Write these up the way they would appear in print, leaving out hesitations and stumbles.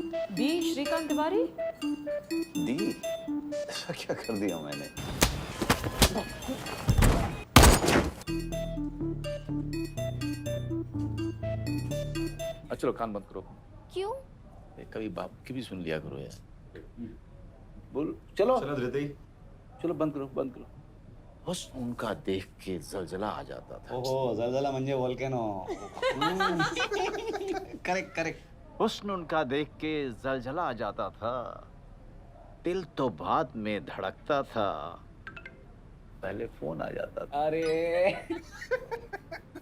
दी श्रीकांत तिवारी। दी? ऐसा क्या कर दिया मैंने? चलो कान बंद करो। क्यों? कभी बाप की भी सुन लिया करो यार। बोल चलो। चलो धृति। चलो बंद करो बंद करो। बस उनका देख के जलजला आ जाता था। ओहो जलजला म्हणजे वोल्केनो। Correct correct. हुस्न उनका देख के जलजला आ जाता था। दिल तो बाद में धड़कता था, पहले फोन आ जाता था। अरे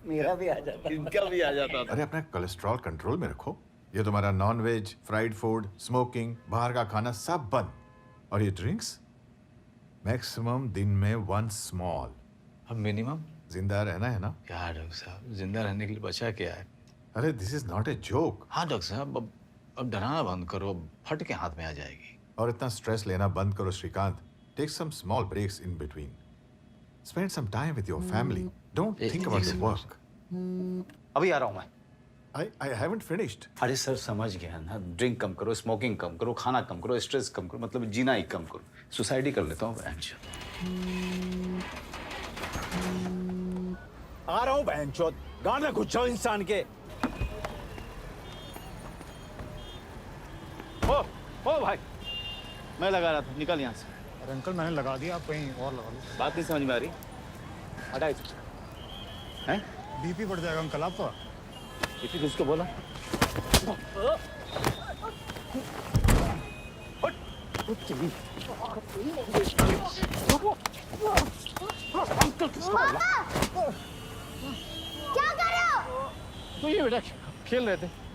मेरा भी आ जाता। इनका भी आ जाता था। अरे अपना कोलेस्ट्रॉल कंट्रोल में रखो। ये तुम्हारा non veg, fried food, smoking, बाहर का खाना सब बंद। और ये ड्रिंक्स मैक्सिमम दिन में 1 स्मॉल। अब मिनिमम? जिंदा रहना है ना? क्या डॉक्टर साहब, जिंदा रहने के लिए बचा क्या है? अरे this is not a joke. हाँ डॉक्टर साहब, अब डराना बंद करो, फट के हाथ में आ जाएगी। और इतना स्ट्रेस लेना बंद करो Shrikant. Take some small breaks in between. Spend some time with your family. Don't think about the work. अभी आ रहा हूँ मैं। I haven't finished. अरे सर समझ गया ना, ड्रिंक कम करो, स्मोकिंग कम करो, खाना कम करो, स्ट्रेस कम करो, मतलब जीना ही कम करो। सुसाइड ही कर लेता हूँ। आ रहा हूँ बहनचोद, गांड में घुस जाओ इंसान के। ओ भाई, मैं लगा रहा था, निकल यहाँ से। अरे अंकल मैंने लगा दिया, आप कहीं और लगा लो। बात नहीं समझ में आ रही। हटा इसे। हैं? बीपी बढ़ जाएगा अंकल आपका। किसी किसको बोला? क्या कर रहे हो? तो ये बेटा खेल रहे थे।